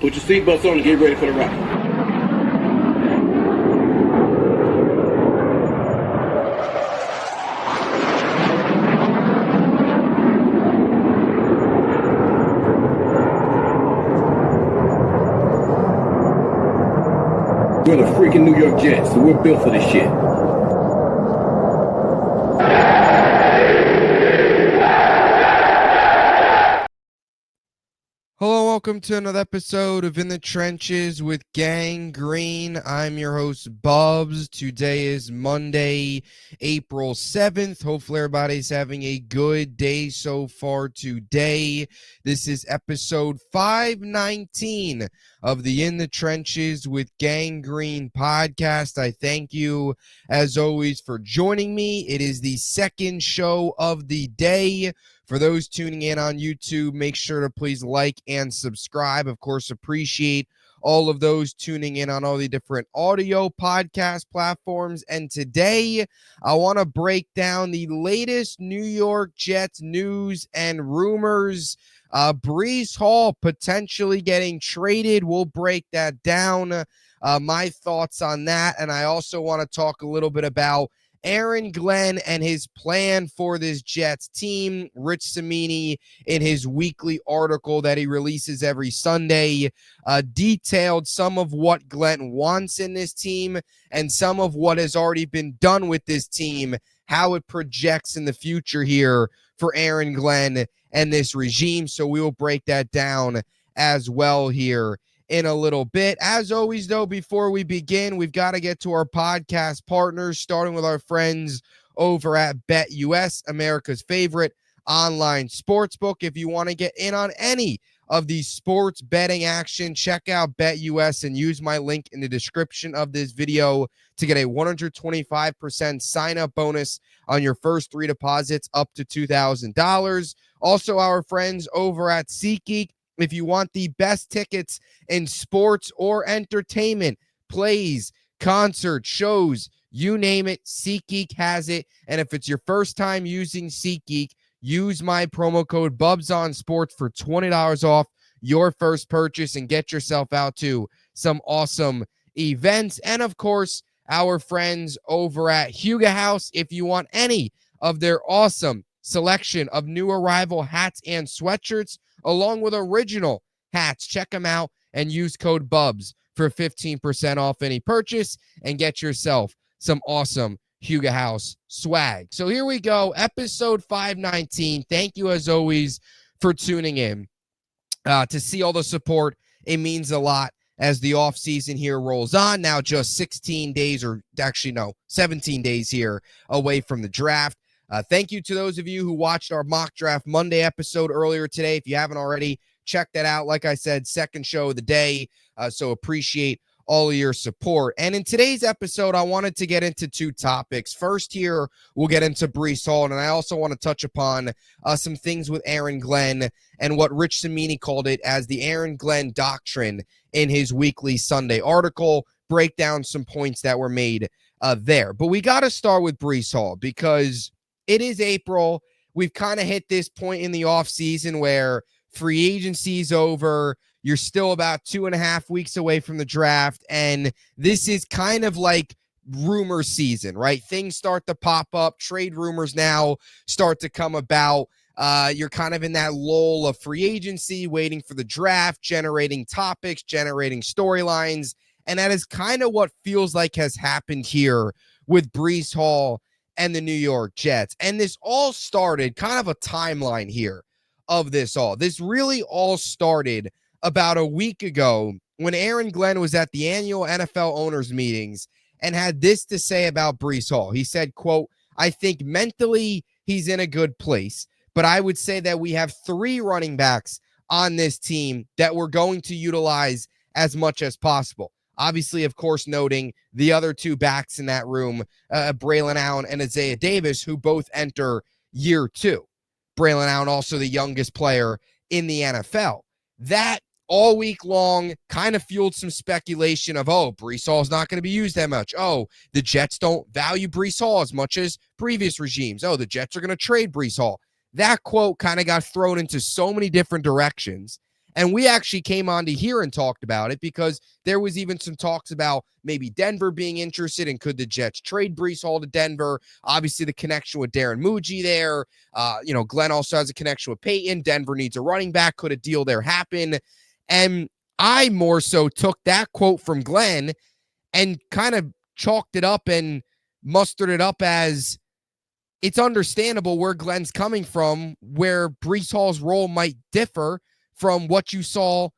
Put your seatbelts on and get ready for the ride. We're the freaking New York Jets, so we're built for this shit. Hello, welcome to another episode of In the Trenches with Gang Green. I'm your host, Bubbs. Today is Monday, April 7th. Hopefully everybody's having a good day so far today. This is episode 519 of the In the Trenches with Gang Green podcast. I thank you, as always, for joining me. It is the second show of the day. For those tuning in on YouTube, make sure to please like and subscribe. Of course, appreciate all of those tuning in on all the different audio podcast platforms. And today, I want to break down the latest New York Jets news and rumors. Breece Hall potentially getting traded. We'll break that down. My thoughts on that. And I also want to talk a little bit about Aaron Glenn and his plan for this Jets team. Rich Cimini, in his weekly article that he releases every Sunday, detailed some of what Glenn wants in this team and some of what has already been done with this team, how it projects in the future here for Aaron Glenn and this regime. So we will break that down as well here in a little bit. As always, though, before we begin, we've got to get to our podcast partners, starting with our friends over at BetUS, America's favorite online sportsbook. If you want to get in on any of the sports betting action, check out BetUS and use my link in the description of this video to get a 125% sign-up bonus on your first 3 deposits up to $2,000. Also, our friends over at SeatGeek. If you want the best tickets in sports or entertainment, plays, concerts, shows, you name it, SeatGeek has it. And if it's your first time using SeatGeek, use my promo code BUBSONSPORTS for $20 off your first purchase and get yourself out to some awesome events. And of course, our friends over at Huga House, if you want any of their awesome selection of new arrival hats and sweatshirts, along with original hats, check them out and use code BUBS for 15% off any purchase and get yourself some awesome Huga House swag. So here we go, episode 519. Thank you, as always, for tuning in to see all the support. It means a lot as the offseason here rolls on. Now just 16 days, or actually no, 17 days here away from the draft. Thank you to those of you who watched our Mock Draft Monday episode earlier today. If you haven't already, check that out. Like I said, second show of the day, so appreciate all of your support. And in today's episode, I wanted to get into two topics. First here, we'll get into Breece Hall, and I also want to touch upon some things with Aaron Glenn and what Rich Cimini called it as the Aaron Glenn doctrine in his weekly Sunday article, break down some points that were made there. But we got to start with Breece Hall because it is April. We've kind of hit this point in the offseason where free agency is over. You're still about 2.5 weeks away from the draft. And this is kind of like rumor season, right? Things start to pop up. Trade rumors now start to come about. You're kind of in that lull of free agency, waiting for the draft, generating topics, generating storylines. And that is kind of what feels like has happened here with Breece Hall and the New York Jets. And this all started, kind of a timeline here of this all. This really all started about a week ago when Aaron Glenn was at the annual NFL owners meetings and had this to say about Breece Hall. He said, quote, "I think mentally he's in a good place, but I would say that we have 3 running backs on this team that we're going to utilize as much as possible." Obviously, of course, noting the other 2 backs in that room, Braylon Allen and Isaiah Davis, who both enter year 2. Braylon Allen, also the youngest player in the NFL. That all week long kind of fueled some speculation of, oh, Breece Hall is not going to be used that much. Oh, the Jets don't value Breece Hall as much as previous regimes. Oh, the Jets are going to trade Breece Hall. That quote kind of got thrown into so many different directions. And we actually came on to here and talked about it because there was even some talks about maybe Denver being interested and could the Jets trade Breece Hall to Denver? Obviously, the connection with Darren Muji there. Glenn also has a connection with Peyton. Denver needs a running back. Could a deal there happen? And I more so took that quote from Glenn and kind of chalked it up and mustered it up as it's understandable where Glenn's coming from, where Breece Hall's role might differ from what you saw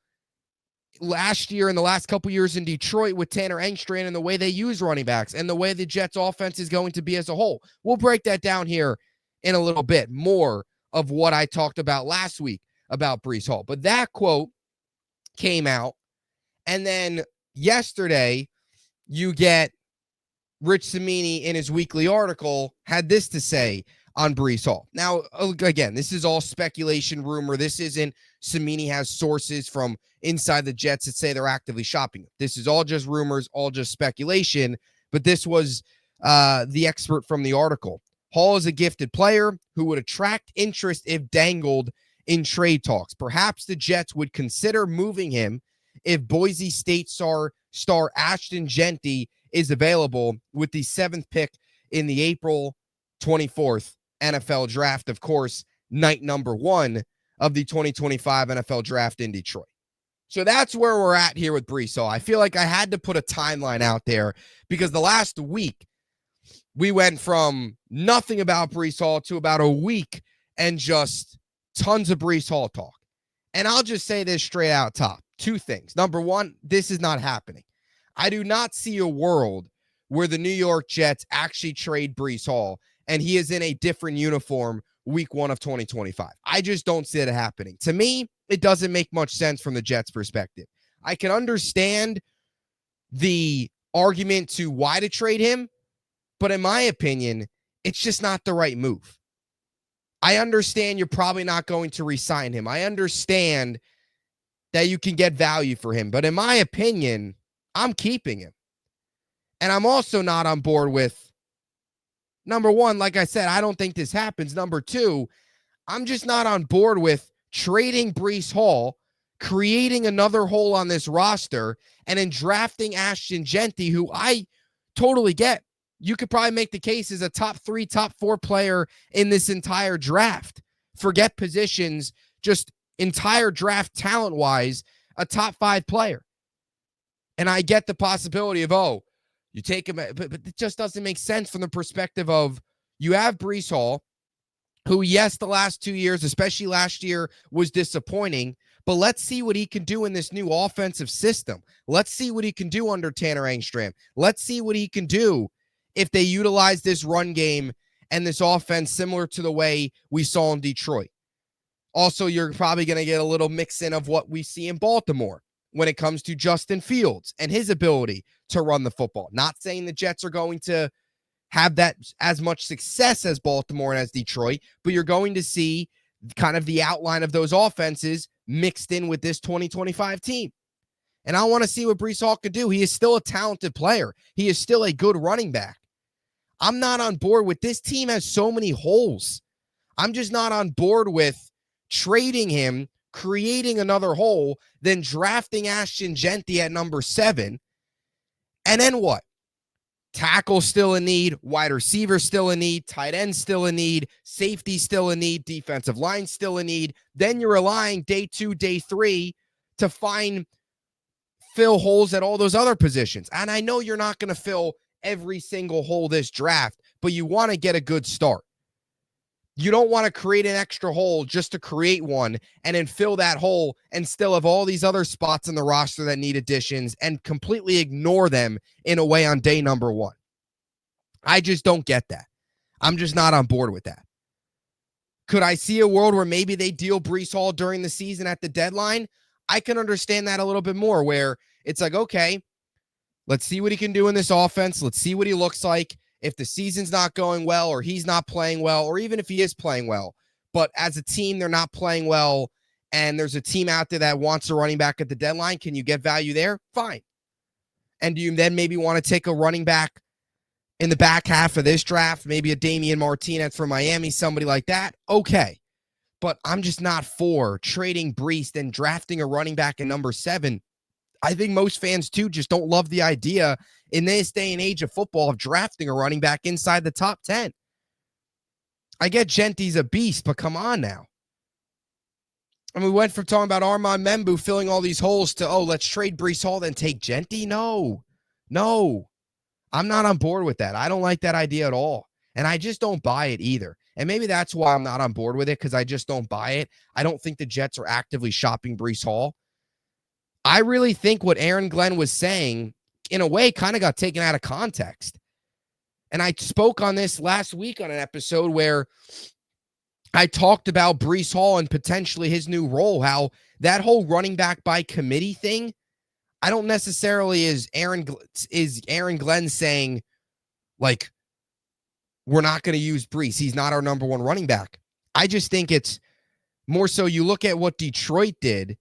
last year and the last couple years in Detroit with Tanner Engstrand and the way they use running backs and the way the Jets offense is going to be as a whole. We'll break that down here in a little bit, more of what I talked about last week about Breece Hall. But that quote came out, and then yesterday you get Rich Cimini in his weekly article had this to say on Breece Hall. Now, again, this is all speculation, rumor. This isn't Cimini has sources from inside the Jets that say they're actively shopping. This is all just rumors, all just speculation, but this was the expert from the article. Hall is a gifted player who would attract interest if dangled in trade talks. Perhaps the Jets would consider moving him if Boise State star Ashton Jeanty is available with the 7th pick in the April 24th NFL draft. Of course, night number 1 of the 2025 NFL draft in Detroit. So that's where we're at here with Breece Hall. I feel like I had to put a timeline out there because the last week we went from nothing about Breece Hall to about a week and just tons of Breece Hall talk. And I'll just say this straight out top. 2 things. Number 1, this is not happening. I do not see a world where the New York Jets actually trade Breece Hall and he is in a different uniform week 1 of 2025. I just don't see it happening. To me, it doesn't make much sense from the Jets' perspective. I can understand the argument to why to trade him, but in my opinion, it's just not the right move. I understand you're probably not going to re-sign him. I understand that you can get value for him, but in my opinion, I'm keeping him. And I'm also not on board with, number 1, like I said, I don't think this happens. Number 2, I'm just not on board with trading Breece Hall, creating another hole on this roster, and then drafting Ashton Jeanty, who I totally get. You could probably make the case as a top 3, top 4 player in this entire draft. Forget positions, just entire draft talent-wise, a top 5 player. And I get the possibility of, you take him, but it just doesn't make sense from the perspective of you have Breece Hall, who, yes, the last 2 years, especially last year, was disappointing, but let's see what he can do in this new offensive system. Let's see what he can do under Tanner Engstrand. Let's see what he can do if they utilize this run game and this offense similar to the way we saw in Detroit. Also, you're probably going to get a little mix in of what we see in Baltimore when it comes to Justin Fields and his ability to run the football. Not saying the Jets are going to have that as much success as Baltimore and as Detroit, but you're going to see kind of the outline of those offenses mixed in with this 2025 team. And I want to see what Breece Hall could do. He is still a talented player. He is still a good running back. I'm not on board with this team has so many holes. I'm just not on board with trading him, creating another hole, then drafting Ashton Jeanty at number 7. And then what? Tackle still in need, wide receiver still in need, tight end still in need, safety still in need, defensive line still in need. Then you're relying day 2, day 3 to fill holes at all those other positions. And I know you're not going to fill every single hole this draft, but you want to get a good start. You don't want to create an extra hole just to create one and then fill that hole and still have all these other spots in the roster that need additions and completely ignore them in a way on day number 1. I just don't get that. I'm just not on board with that. Could I see a world where maybe they deal Breece Hall during the season at the deadline? I can understand that a little bit more, where it's like, okay, let's see what he can do in this offense. Let's see what he looks like. If the season's not going well or he's not playing well, or even if he is playing well, but as a team, they're not playing well and there's a team out there that wants a running back at the deadline, can you get value there? Fine. And do you then maybe want to take a running back in the back half of this draft, maybe a Damian Martinez from Miami, somebody like that? Okay. but I'm just not for trading Breece and drafting a running back in number 7. I think most fans, too, just don't love the idea in this day and age of football of drafting a running back inside the top 10. I get Jeanty's a beast, but come on now. And we went from talking about Armand Membu filling all these holes to, let's trade Breece Hall, then take Jeanty? No. I'm not on board with that. I don't like that idea at all. And I just don't buy it either. And maybe that's why I'm not on board with it, because I just don't buy it. I don't think the Jets are actively shopping Breece Hall. I really think what Aaron Glenn was saying, in a way, kind of got taken out of context. And I spoke on this last week on an episode where I talked about Breece Hall and potentially his new role, how that whole running back by committee thing, I don't necessarily is Aaron Glenn saying, like, we're not going to use Breece. He's not our number one running back. I just think it's more so you look at what Detroit did,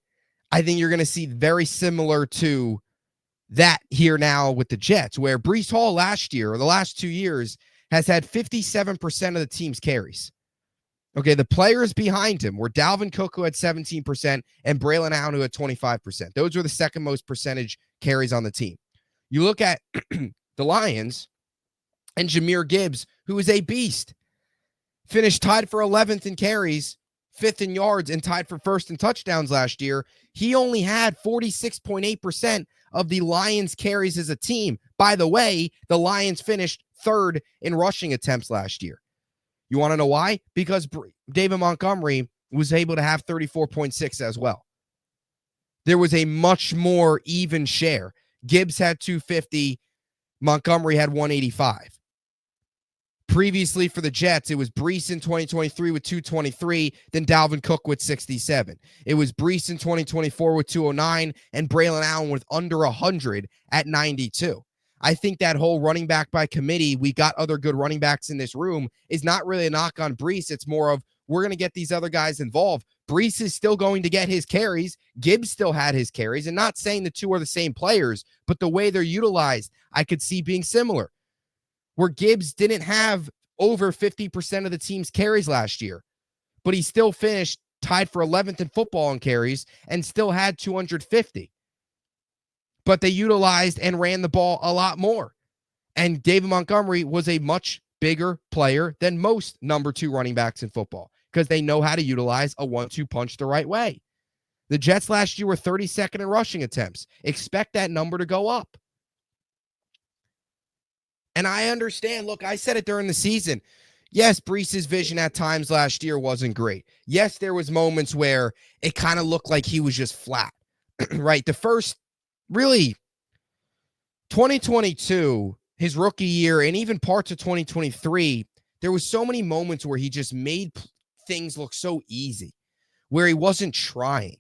I think you're going to see very similar to that here now with the Jets, where Breece Hall last year, or the last 2 years, has had 57% of the team's carries. Okay, the players behind him were Dalvin Cook, who had 17%, and Braylon Allen, who had 25%. Those were the second most percentage carries on the team. You look at the Lions, and Jahmyr Gibbs, who is a beast, finished tied for 11th in carries, 5th in yards, and tied for 1st in touchdowns last year. He only had 46.8% of the Lions' carries as a team. By the way, the Lions finished 3rd in rushing attempts last year. You want to know why? Because David Montgomery was able to have 34.6 as well. There was a much more even share. Gibbs had 250. Montgomery had 185. Previously for the Jets, it was Breece in 2023 with 223, then Dalvin Cook with 67. It was Breece in 2024 with 209, and Braylon Allen with under 100 at 92. I think that whole running back by committee, we got other good running backs in this room, is not really a knock on Breece. It's more of, we're going to get these other guys involved. Breece is still going to get his carries. Gibbs still had his carries, and not saying the two are the same players, but the way they're utilized, I could see being similar. Where Gibbs didn't have over 50% of the team's carries last year, but he still finished tied for 11th in football in carries and still had 250. But they utilized and ran the ball a lot more. And David Montgomery was a much bigger player than most number 2 running backs in football because they know how to utilize a 1-2 punch the right way. The Jets last year were 32nd in rushing attempts. Expect that number to go up. And I understand, look, I said it during the season. Yes, Breece's vision at times last year wasn't great. Yes, there was moments where it kind of looked like he was just flat, right? The first, really, 2022, his rookie year, and even parts of 2023, there was so many moments where he just made things look so easy, where he wasn't trying,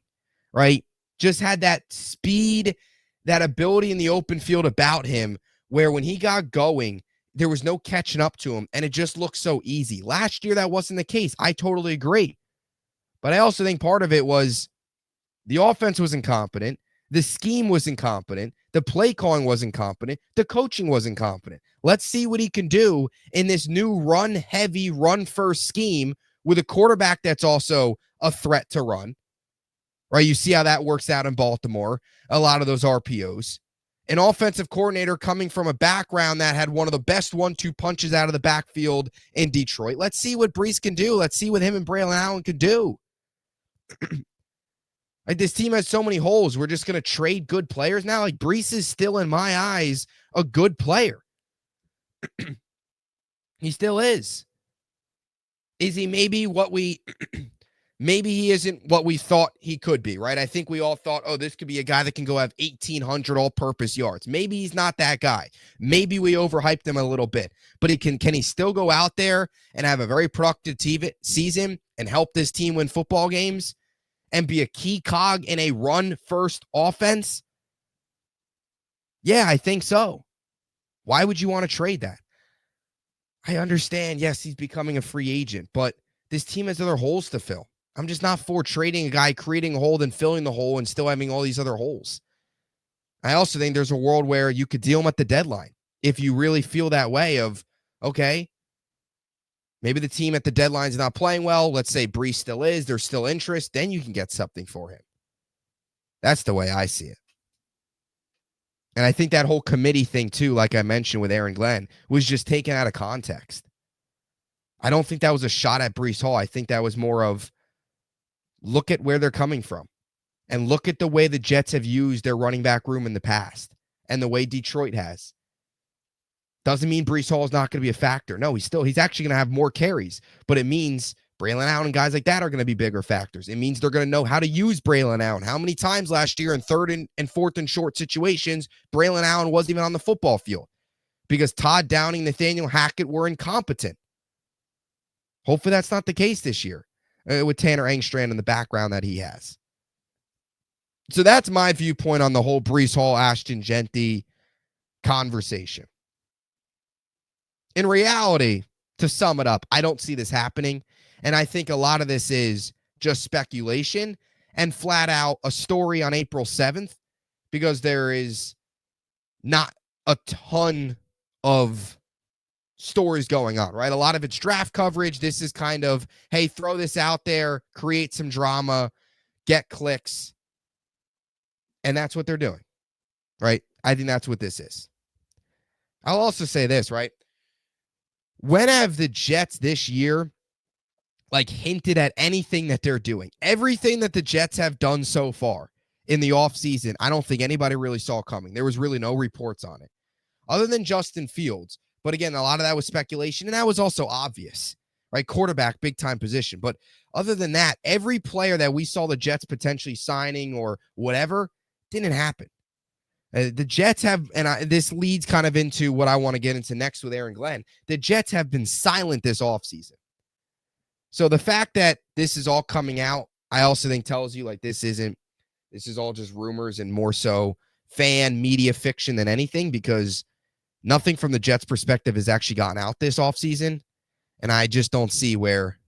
right? Just had that speed, that ability in the open field about him, where when he got going, there was no catching up to him, and it just looked so easy. Last year, that wasn't the case. I totally agree. But I also think part of it was the offense was incompetent, the scheme was incompetent, the play calling was incompetent, the coaching was incompetent. Let's see what he can do in this new run-heavy, run-first scheme with a quarterback that's also a threat to run, right? You see how that works out in Baltimore, a lot of those RPOs. An offensive coordinator coming from a background that had one of the best 1-2 punches out of the backfield in Detroit. Let's see what Breece can do. Let's see what him and Braylon Allen can do. Like, this team has so many holes. We're just going to trade good players now. Like, Breece is still, in my eyes, a good player. He still is. Is he maybe what we... Maybe he isn't what we thought he could be, right? I think we all thought, this could be a guy that can go have 1,800 all-purpose yards. Maybe he's not that guy. Maybe we overhyped him a little bit. But can he still go out there and have a very productive season and help this team win football games and be a key cog in a run-first offense? Yeah, I think so. Why would you want to trade that? I understand, yes, he's becoming a free agent, but this team has other holes to fill. I'm just not for trading a guy, creating a hole, then filling the hole, and still having all these other holes. I also think there's a world where you could deal him at the deadline if you really feel that way of, okay, Maybe the team at the deadline is not playing well. Let's say Breece still is. There's still interest. Then you can get something for him. That's the way I see it. And I think that whole committee thing, too, like I mentioned with Aaron Glenn, was just taken out of context. I don't think that was a shot at Breece Hall. I think that was more of look at where they're coming from and look at the way the Jets have used their running back room in the past and the way Detroit has. Doesn't mean Breece Hall is not going to be a factor. No, he's actually going to have more carries, but it means Braylon Allen and guys like that are going to be bigger factors. It means they're going to know how to use Braylon Allen. How many times last year in third and fourth and short situations, Braylon Allen wasn't even on the football field because Todd Downing, Nathaniel Hackett were incompetent. Hopefully that's not the case this year with Tanner Engstrand in the background that he has. So that's my viewpoint on the whole Breece Hall, Ashton Jeanty conversation. In reality, to sum it up, I don't see this happening. And I think a lot of this is just speculation and flat out a story on April 7th because there is not a ton of stories going on, right? A lot of it's draft coverage. This is kind of, hey, throw this out there, create some drama, get clicks. And that's what they're doing, right? I think that's what this is. I'll also say this, right? When have the Jets this year hinted at anything that they're doing? Everything that the Jets have done so far in the offseason, I don't think anybody really saw coming. There was really no reports on it other than Justin Fields. But again, a lot of that was speculation, and that was also obvious, right? Quarterback, big-time position. But other than that, every player that we saw the Jets potentially signing or whatever didn't happen. The Jets have, and this leads kind of into what I want to get into next with Aaron Glenn. The Jets have been silent this offseason. So the fact that this is all coming out, I also think tells you this is all just rumors and more so fan media fiction than anything because nothing from the Jets' perspective has actually gotten out this offseason. And I just don't see where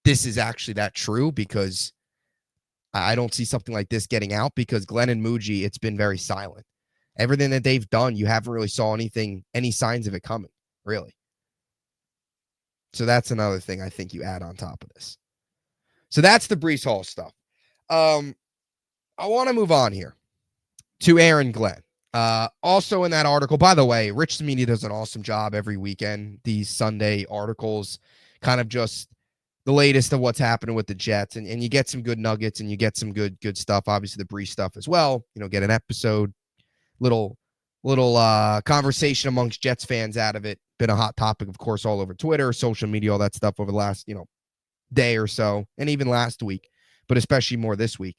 this is actually that true because I don't see something like this getting out because Glenn and Muji, it's been very silent. Everything that they've done, you haven't really saw any signs of it coming, really. So that's another thing I think you add on top of this. So that's the Breece Hall stuff. I want to move on here to Aaron Glenn. Also in that article, by the way, Rich Media does an awesome job every weekend. These Sunday articles, kind of just the latest of what's happening with the Jets, and you get some good nuggets and you get some good stuff. Obviously, the Breece stuff as well. Get an episode, little conversation amongst Jets fans out of it. Been a hot topic, of course, all over Twitter, social media, all that stuff over the last day or so, and even last week, but especially more this week.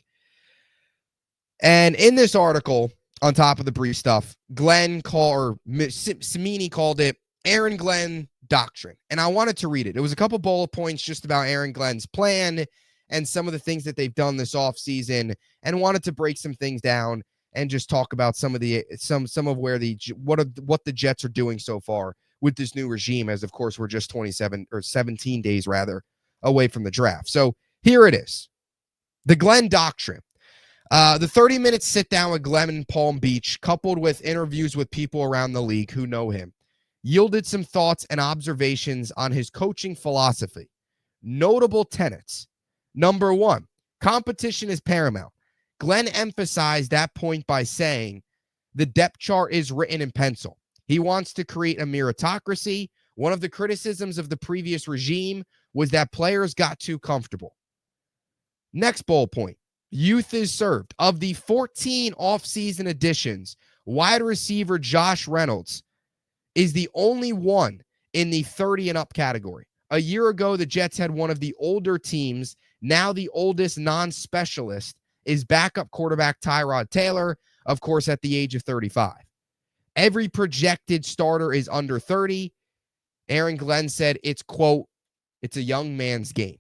And in this article, on top of the Breece stuff, Cimini called it Aaron Glenn Doctrine. And I wanted to read it. It was a couple bullet points just about Aaron Glenn's plan and some of the things that they've done this offseason, and wanted to break some things down and just talk about some of where what the Jets are doing so far with this new regime, as of course we're just 17 days rather away from the draft. So here it is. The Glenn Doctrine. The 30-minute sit-down with Glenn in Palm Beach, coupled with interviews with people around the league who know him, yielded some thoughts and observations on his coaching philosophy. Notable tenets. Number 1, competition is paramount. Glenn emphasized that point by saying the depth chart is written in pencil. He wants to create a meritocracy. One of the criticisms of the previous regime was that players got too comfortable. Next bullet point. Youth is served. Of the 14 offseason additions, wide receiver Josh Reynolds is the only one in the 30 and up category. A year ago, the Jets had one of the older teams. Now the oldest non-specialist is backup quarterback Tyrod Taylor, of course, at the age of 35. Every projected starter is under 30. Aaron Glenn said it's, quote, it's a young man's game.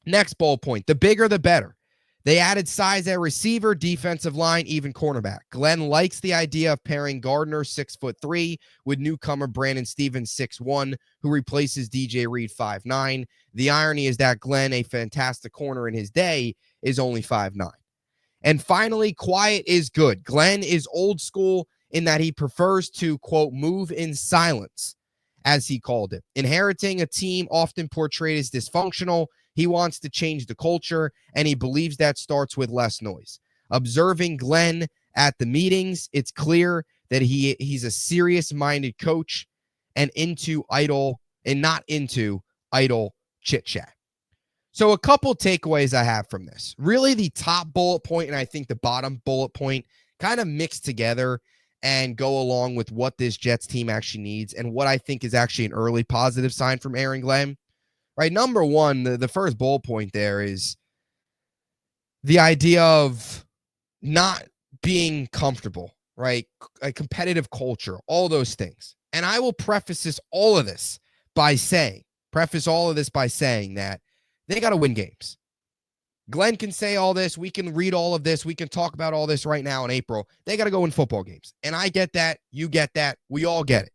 Next bullet point. The bigger, the better. They added size at receiver, defensive line, even cornerback. Glenn likes the idea of pairing Gardner, 6'3", with newcomer Brandon Stevens, 6'1", who replaces DJ Reed, 5'9". The irony is that Glenn, a fantastic corner in his day, is only 5'9". And finally, quiet is good. Glenn is old school in that he prefers to, quote, move in silence. as he called it. Inheriting a team often portrayed as dysfunctional, he wants to change the culture, and he believes that starts with less noise. Observing Glenn at the meetings, it's clear that he's a serious-minded coach and not into idle chit-chat. So a couple takeaways I have from this. Really, the top bullet point and I think the bottom bullet point kind of mixed together and go along with what this Jets team actually needs and what I think is actually an early positive sign from Aaron Glenn. Right, number one, the first bullet point there is the idea of not being comfortable, right? A competitive culture, all those things. And I will preface all of this by saying that they got to win games. Glenn can say all this. We can read all of this. We can talk about all this right now in April. They got to go win football games. And I get that. You get that. We all get it.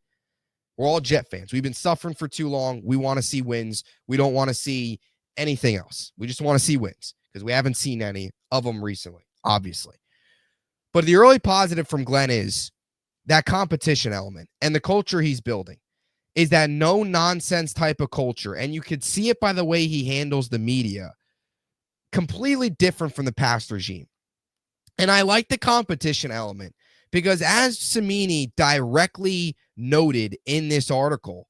We're all Jet fans. We've been suffering for too long. We want to see wins. We don't want to see anything else. We just want to see wins because we haven't seen any of them recently, obviously. But the early positive from Glenn is that competition element and the culture he's building is that no nonsense type of culture. And you could see it by the way he handles the media. Completely different from the past regime. And I like the competition element because as Cimini directly noted in this article,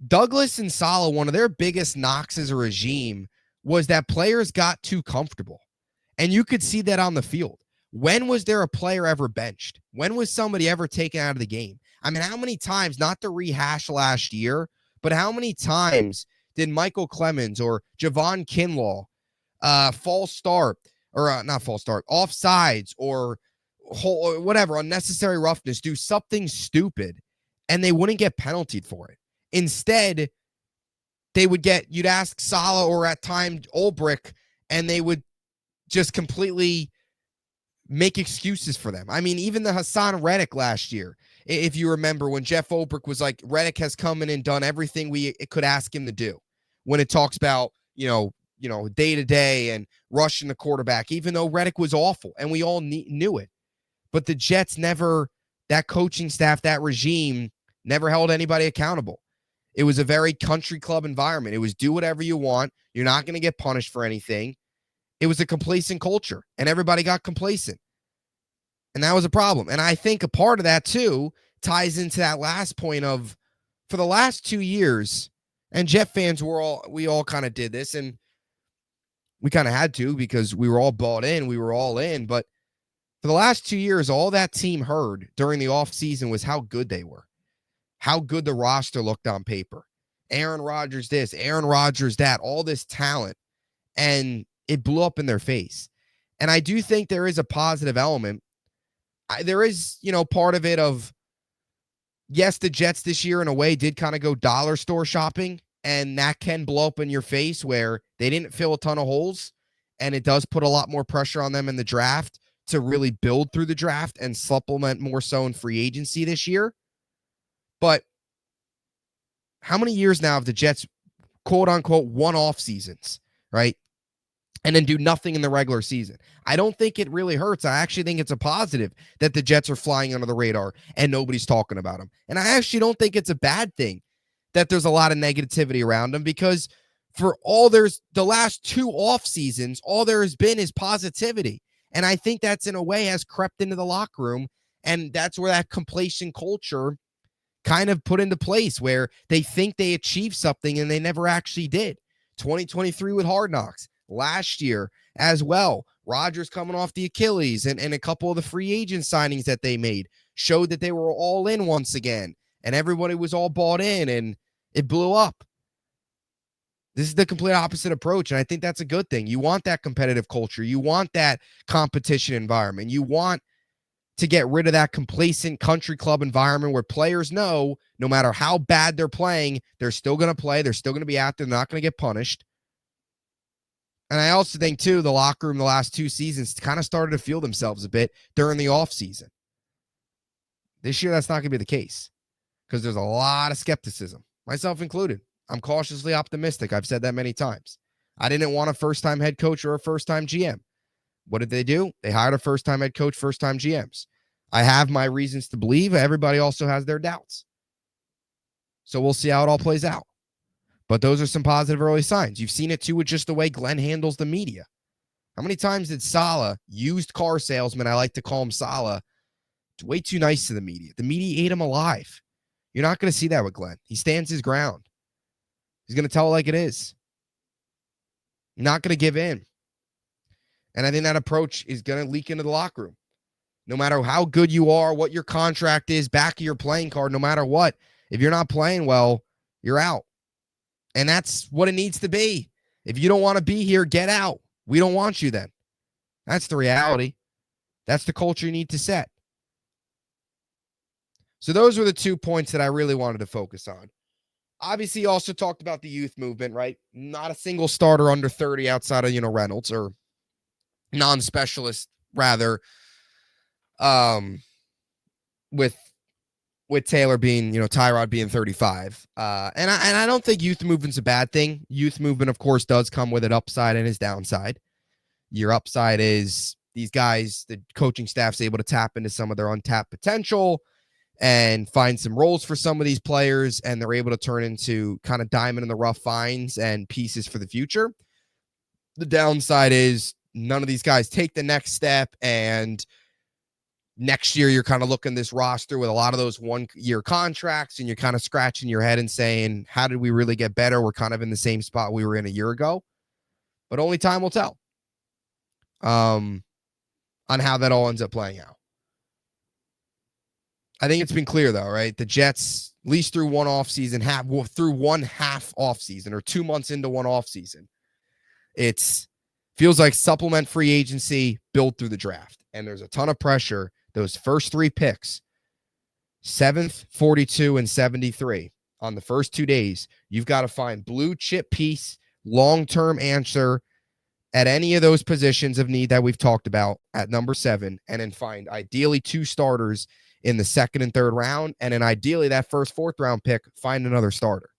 Douglas and Saleh, one of their biggest knocks as a regime was that players got too comfortable. And you could see that on the field. When was there a player ever benched? When was somebody ever taken out of the game? I mean, how many times, not to rehash last year, but how many times did Michael Clemens or Javon Kinlaw false start or not false start, offsides or whatever, unnecessary roughness, do something stupid and they wouldn't get penaltied for it. Instead, you'd ask Saleh or at times Ulbrich and they would just completely make excuses for them. I mean, even the Hassan Reddick last year, if you remember when Jeff Ulbrich was like, Reddick has come in and done everything we could ask him to do when it talks about, day-to-day and rushing the quarterback, even though Reddick was awful and we all knew it. But the Jets that coaching staff, that regime never held anybody accountable. It was a very country club environment. It was do whatever you want. You're not going to get punished for anything. It was a complacent culture and everybody got complacent. And that was a problem. And I think a part of that too ties into that last point of for the last 2 years, and Jet fans we all kind of did this and we kind of had to because we were all bought in, we were all in. But for the last 2 years, all that team heard during the offseason was how good they were, how good the roster looked on paper. Aaron Rodgers this, Aaron Rodgers that, all this talent. And it blew up in their face. And I do think there is a positive element. There is, part of it of, yes, the Jets this year in a way did kind of go dollar store shopping, and that can blow up in your face where they didn't fill a ton of holes, and it does put a lot more pressure on them in the draft to really build through the draft and supplement more so in free agency this year. But how many years now have the Jets, quote unquote, one-off seasons, right? And then do nothing in the regular season. I don't think it really hurts. I actually think it's a positive that the Jets are flying under the radar and nobody's talking about them. And I actually don't think it's a bad thing that there's a lot of negativity around them because the last 2 off seasons, all there has been is positivity. And I think that's in a way has crept into the locker room. And that's where that complacent culture kind of put into place where they think they achieved something and they never actually did. 2023 with Hard Knocks. Last year as well, Rodgers coming off the Achilles and a couple of the free agent signings that they made showed that they were all in once again and everybody was all bought in and it blew up. This is the complete opposite approach, and I think that's a good thing. You want that competitive culture. You want that competition environment. You want to get rid of that complacent country club environment where players know no matter how bad they're playing, they're still going to play. They're still going to be out there. They're not going to get punished. And I also think, too, the locker room the last 2 seasons kind of started to feel themselves a bit during the offseason. This year, that's not going to be the case because there's a lot of skepticism, myself included. I'm cautiously optimistic. I've said that many times. I didn't want a first-time head coach or a first-time GM. What did they do? They hired a first-time head coach, first-time GMs. I have my reasons to believe. Everybody also has their doubts. So we'll see how it all plays out. But those are some positive early signs. You've seen it too with just the way Glenn handles the media. How many times did Saleh, used car salesman, I like to call him Saleh, way too nice to the media? The media ate him alive. You're not going to see that with Glenn. He stands his ground. He's going to tell it like it is. Not going to give in. And I think that approach is going to leak into the locker room. No matter how good you are, what your contract is, back of your playing card, no matter what, if you're not playing well, you're out. And that's what it needs to be. If you don't want to be here, get out. We don't want you then. That's the reality. That's the culture you need to set. So those were the 2 points that I really wanted to focus on. Obviously, he also talked about the youth movement, right? Not a single starter under 30 outside of, Reynolds, or non-specialist, rather, with Taylor being, Tyrod being 35. And I don't think youth movement's a bad thing. Youth movement, of course, does come with an upside and his downside. Your upside is these guys, the coaching staff's able to tap into some of their untapped potential and find some roles for some of these players, and they're able to turn into kind of diamond in the rough finds and pieces for the future. The downside is none of these guys take the next step, and next year you're kind of looking this roster with a lot of those 1-year contracts, and you're kind of scratching your head and saying, how did we really get better? We're kind of in the same spot we were in a year ago, but only time will tell on how that all ends up playing out. I think it's been clear, though, right? The Jets, at least through one offseason, through 1/2 offseason, or 2 months into one offseason, it feels like supplement free agency built through the draft. And there's a ton of pressure. Those first 3 picks, 7th, 42, and 73, on the first 2 days, you've got to find blue chip piece, long-term answer at any of those positions of need that we've talked about at number 7, and then find ideally 2 starters in the 2nd and 3rd round, and then ideally that first 4th round pick, find another starter.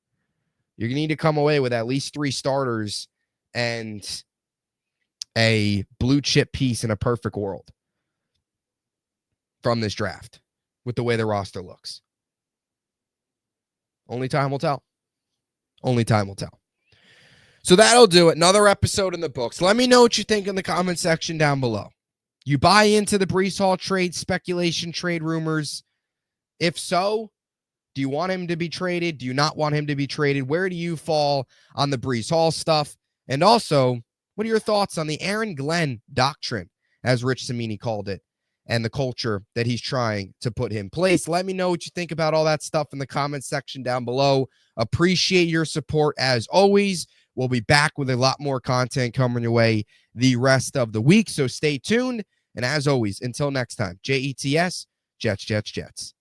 You're going to need to come away with at least 3 starters and a blue chip piece in a perfect world from this draft with the way the roster looks. Only time will tell. Only time will tell. So that'll do it. Another episode in the books. Let me know what you think in the comment section down below. You buy into the Breece Hall trade speculation, trade rumors? If so, do you want him to be traded? Do you not want him to be traded? Where do you fall on the Breece Hall stuff? And also, what are your thoughts on the Aaron Glenn doctrine, as Rich Cimini called it, and the culture that he's trying to put in place? Let me know what you think about all that stuff in the comment section down below. Appreciate your support as always. We'll be back with a lot more content coming your way the rest of the week, so stay tuned. And as always, until next time, JETS, Jets, Jets, Jets.